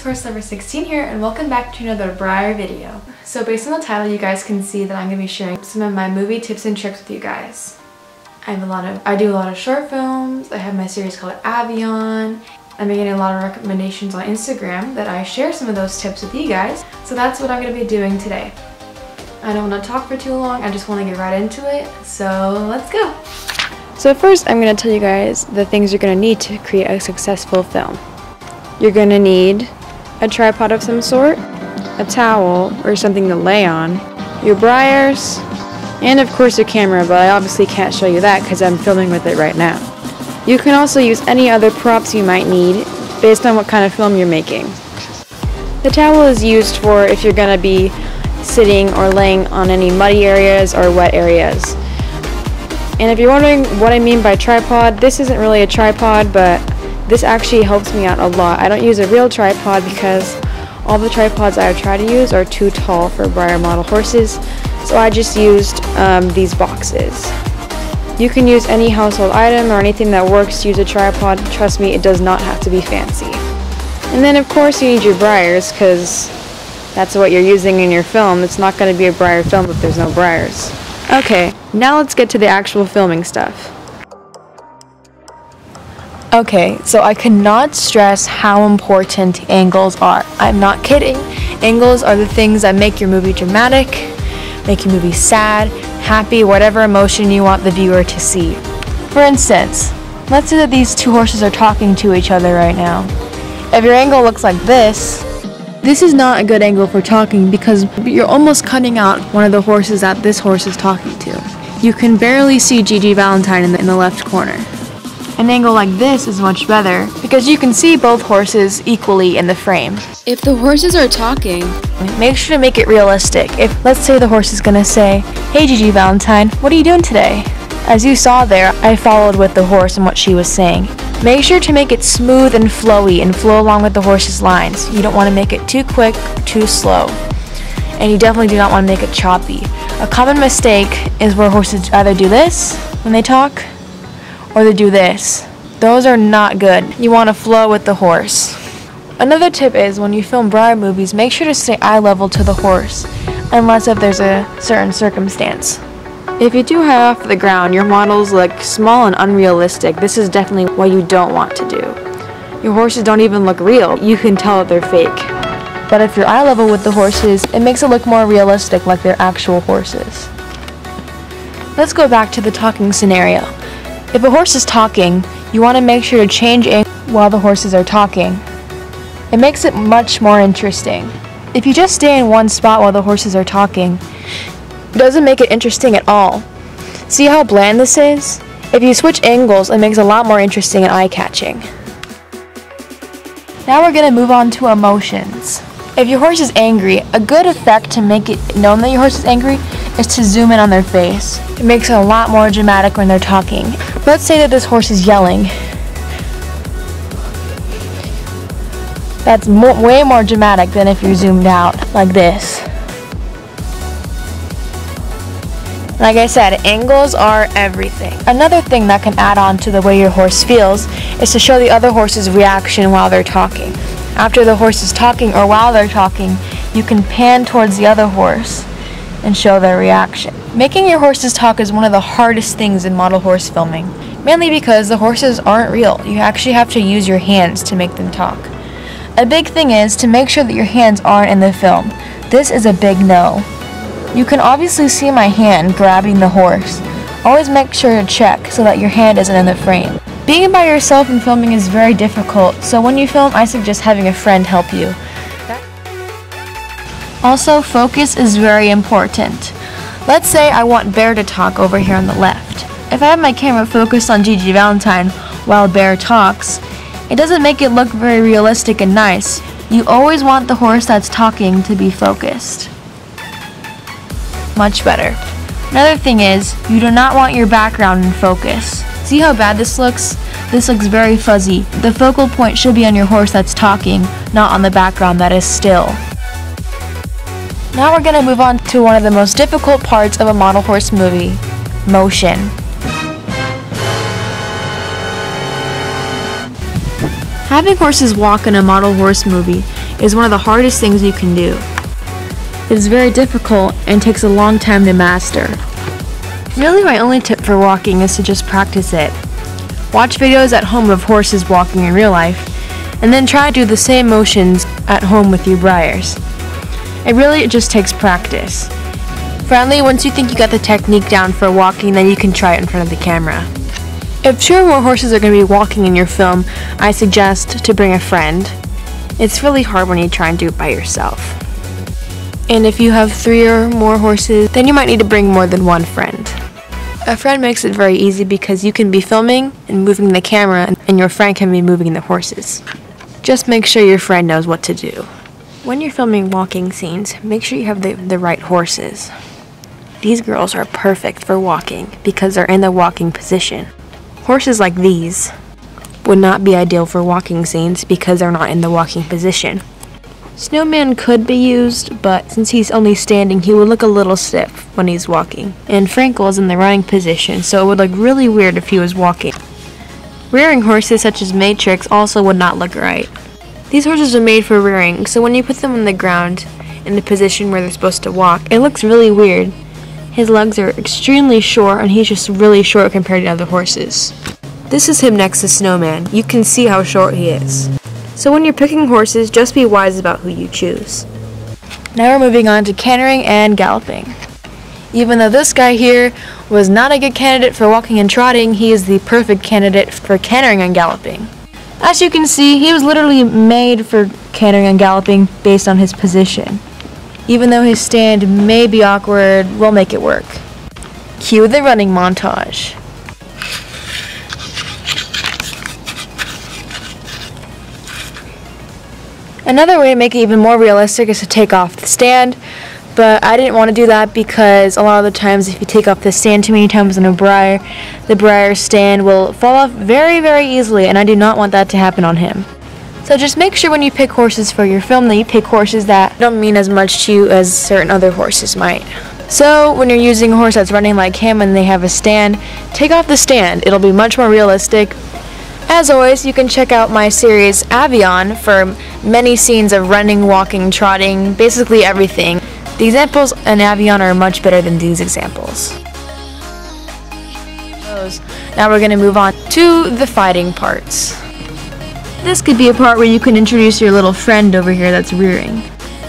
horse number 16 here, and welcome back to another Breyer video. So based on the title, you guys can see that I'm going to be sharing some of my movie tips and tricks with you guys. I do a lot of short films. I have my series called Avion. I'm getting a lot of recommendations on Instagram that I share some of those tips with you guys. So that's what I'm going to be doing today. I don't want to talk for too long, I just want to get right into it. So let's go! So first I'm going to tell you guys the things you're going to need to create a successful film. You're going to need a tripod of some sort, a towel or something to lay on, your Breyers, and of course a camera, but I obviously can't show you that because I'm filming with it right now. You can also use any other props you might need based on what kind of film you're making. The towel is used for if you're going to be sitting or laying on any muddy areas or wet areas. And if you're wondering what I mean by tripod, this isn't really a tripod, but this actually helps me out a lot. I don't use a real tripod because all the tripods I've tried to use are too tall for Breyer model horses, so I just used these boxes. You can use any household item or anything that works to use a tripod. Trust me, it does not have to be fancy. And then of course you need your Breyers because that's what you're using in your film. It's not going to be a Breyer film if there's no Breyers. Okay, now let's get to the actual filming stuff. Okay, so I cannot stress how important angles are. I'm not kidding. Angles are the things that make your movie dramatic, make your movie sad, happy, whatever emotion you want the viewer to see. For instance, let's say that these two horses are talking to each other right now. If your angle looks like this is not a good angle for talking because you're almost cutting out one of the horses that this horse is talking to. You can barely see Gigi Valentine in the left corner. An angle like this is much better because you can see both horses equally in the frame. If the horses are talking, make sure to make it realistic. If, let's say the horse is gonna say, "Hey Gigi Valentine, what are you doing today?" As you saw there, I followed with the horse and what she was saying. Make sure to make it smooth and flowy and flow along with the horse's lines. You don't want to make it too quick or too slow. And you definitely do not want to make it choppy. A common mistake is where horses either do this when they talk or they do this. Those are not good. You want to flow with the horse. Another tip is when you film Breyer movies, make sure to stay eye level to the horse, unless if there's a certain circumstance. If you're too high off the ground, your models look small and unrealistic. This is definitely what you don't want to do. Your horses don't even look real. You can tell that they're fake. But if you're eye level with the horses, it makes it look more realistic like they're actual horses. Let's go back to the talking scenario. If a horse is talking, you want to make sure to change angle while the horses are talking. It makes it much more interesting. If you just stay in one spot while the horses are talking, it doesn't make it interesting at all. See how bland this is? If you switch angles, it makes it a lot more interesting and eye-catching. Now we're going to move on to emotions. If your horse is angry, a good effect to make it known that your horse is angry is to zoom in on their face. It makes it a lot more dramatic when they're talking. Let's say that this horse is yelling. That's way more dramatic than if you're zoomed out like this. Like I said, angles are everything. Another thing that can add on to the way your horse feels is to show the other horse's reaction while they're talking. After the horse is talking or while they're talking, you can pan towards the other horse and show their reaction. Making your horses talk is one of the hardest things in model horse filming, mainly because the horses aren't real. You actually have to use your hands to make them talk. A big thing is to make sure that your hands aren't in the film. This is a big no. You can obviously see my hand grabbing the horse. Always make sure to check so that your hand isn't in the frame. Being by yourself in filming is very difficult, so when you film, I suggest having a friend help you. Also, focus is very important. Let's say I want Bear to talk over here on the left. If I have my camera focused on Gigi Valentine while Bear talks, it doesn't make it look very realistic and nice. You always want the horse that's talking to be focused. Much better. Another thing is, you do not want your background in focus. See how bad this looks? This looks very fuzzy. The focal point should be on your horse that's talking, not on the background that is still. Now we're going to move on to one of the most difficult parts of a model horse movie, motion. Having horses walk in a model horse movie is one of the hardest things you can do. It is very difficult and takes a long time to master. Really, my only tip for walking is to just practice it. Watch videos at home of horses walking in real life, and then try to do the same motions at home with your Breyers. It just takes practice. Finally, once you think you got the technique down for walking, then you can try it in front of the camera. If 2 or more horses are going to be walking in your film, I suggest to bring a friend. It's really hard when you try and do it by yourself. And if you have 3 or more horses, then you might need to bring more than one friend. A friend makes it very easy because you can be filming and moving the camera, and your friend can be moving the horses. Just make sure your friend knows what to do. When you're filming walking scenes, make sure you have the right horses. These girls are perfect for walking because they're in the walking position. Horses like these would not be ideal for walking scenes because they're not in the walking position. Snowman could be used, but since he's only standing, he would look a little stiff when he's walking. And Frankel is in the running position, so it would look really weird if he was walking. Rearing horses such as Matrix also would not look right. These horses are made for rearing, so when you put them on the ground in the position where they're supposed to walk, it looks really weird. His legs are extremely short, and he's just really short compared to other horses. This is him next to Snowman. You can see how short he is. So when you're picking horses, just be wise about who you choose. Now we're moving on to cantering and galloping. Even though this guy here was not a good candidate for walking and trotting, he is the perfect candidate for cantering and galloping. As you can see, he was literally made for cantering and galloping based on his position. Even though his stand may be awkward, we'll make it work. Cue the running montage. Another way to make it even more realistic is to take off the stand, but I didn't want to do that because a lot of the times if you take off the stand too many times in a Breyer, the Breyer stand will fall off very, very easily, and I do not want that to happen on him. So just make sure when you pick horses for your film that you pick horses that don't mean as much to you as certain other horses might. So when you're using a horse that's running like him and they have a stand, take off the stand. It'll be much more realistic. As always, you can check out my series Avion for many scenes of running, walking, trotting, basically everything. The examples in Avion are much better than these examples. Now we're going to move on to the fighting parts. This could be a part where you can introduce your little friend over here that's rearing.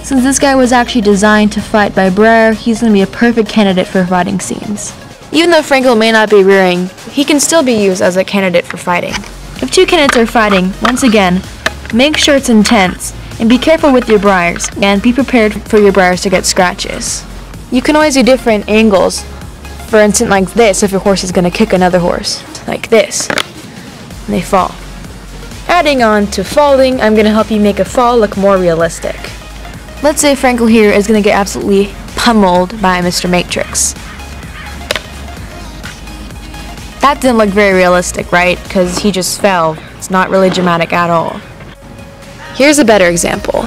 Since this guy was actually designed to fight by Breyer, he's going to be a perfect candidate for fighting scenes. Even though Frankel may not be rearing, he can still be used as a candidate for fighting. If 2 candidates are fighting, once again, make sure it's intense, and be careful with your Breyers, and be prepared for your Breyers to get scratches. You can always do different angles, for instance like this if your horse is going to kick another horse, like this, and they fall. Adding on to falling, I'm going to help you make a fall look more realistic. Let's say Frankel here is going to get absolutely pummeled by Mr. Matrix. That didn't look very realistic, right? Because he just fell. It's not really dramatic at all. Here's a better example.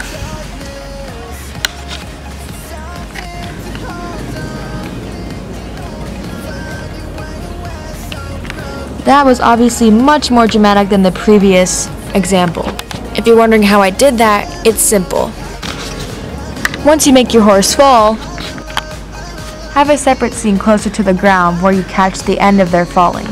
That was obviously much more dramatic than the previous example. If you're wondering how I did that, it's simple. Once you make your horse fall, have a separate scene closer to the ground where you catch the end of their falling.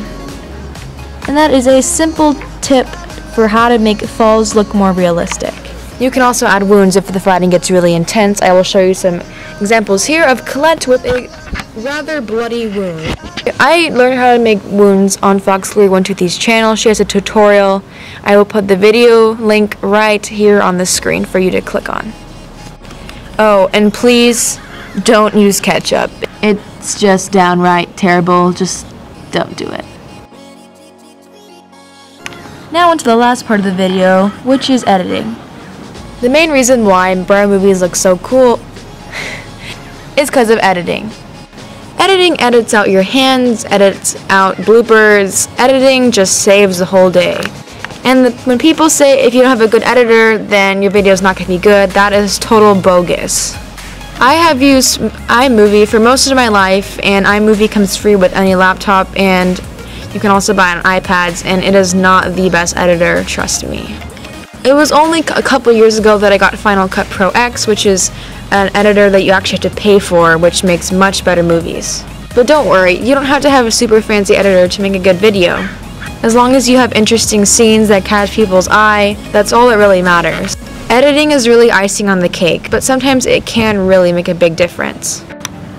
And that is a simple tip for how to make falls look more realistic. You can also add wounds if the fighting gets really intense. I will show you some examples here of Colette with a rather bloody wound. I learned how to make wounds on Fox312's channel. She has a tutorial. I will put the video link right here on the screen for you to click on. Oh, and please don't use ketchup. It's just downright terrible. Just don't do it. Now onto the last part of the video, which is editing. The main reason why Breyer movies look so cool is because of editing. Editing edits out your hands, edits out bloopers. Editing just saves the whole day. And when people say if you don't have a good editor, then your video is not going to be good, that is total bogus. I have used iMovie for most of my life, and iMovie comes free with any laptop, and you can also buy it on iPads, and it is not the best editor, trust me. It was only a couple years ago that I got Final Cut Pro X, which is an editor that you actually have to pay for, which makes much better movies. But don't worry, you don't have to have a super fancy editor to make a good video. As long as you have interesting scenes that catch people's eye, that's all that really matters. Editing is really icing on the cake, but sometimes it can really make a big difference.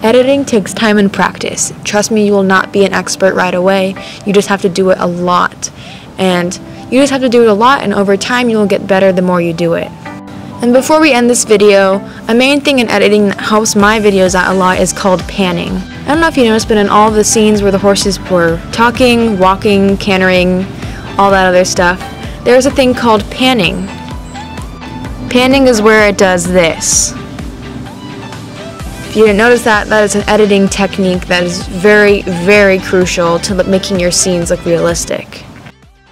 Editing takes time and practice. Trust me, you will not be an expert right away. You just have to do it a lot. And over time you will get better the more you do it. And before we end this video, a main thing in editing that helps my videos out a lot is called panning. I don't know if you noticed, but in all the scenes where the horses were talking, walking, cantering, all that other stuff, there's a thing called panning. Panning is where it does this. If you didn't notice that, that is an editing technique that is very, very crucial to making your scenes look realistic.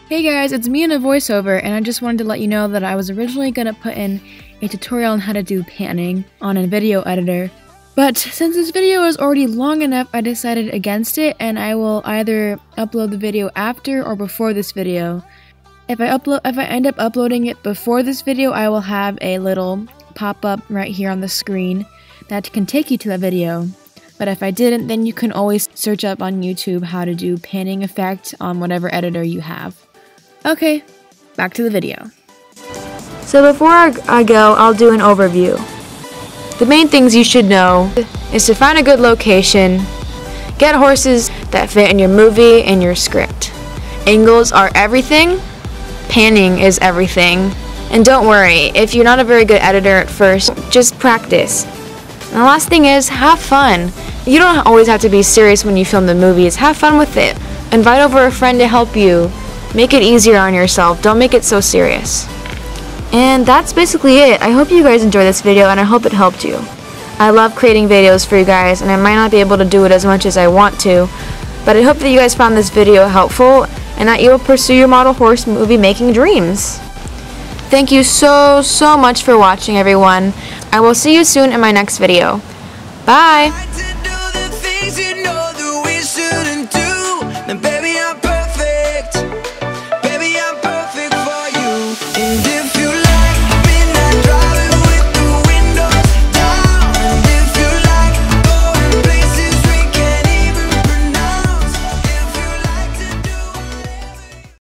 Hey guys, it's me in a voiceover, and I just wanted to let you know that I was originally going to put in a tutorial on how to do panning on a video editor, but since this video is already long enough, I decided against it, and I will either upload the video after or before this video. If I end up uploading it before this video, I will have a little pop-up right here on the screen that can take you to the video. But if I didn't, then you can always search up on YouTube how to do panning effect on whatever editor you have. Okay, back to the video. So before I go, I'll do an overview. The main things you should know is to find a good location, get horses that fit in your movie and your script. Angles are everything, panning is everything, and don't worry, if you're not a very good editor at first, just practice. And the last thing is, have fun. You don't always have to be serious when you film the movies. Have fun with it. Invite over a friend to help you. Make it easier on yourself. Don't make it so serious. And that's basically it. I hope you guys enjoyed this video, and I hope it helped you. I love creating videos for you guys, and I might not be able to do it as much as I want to, but I hope that you guys found this video helpful and that you will pursue your model horse movie making dreams. Thank you so much for watching, everyone. I will see you soon in my next video. Bye!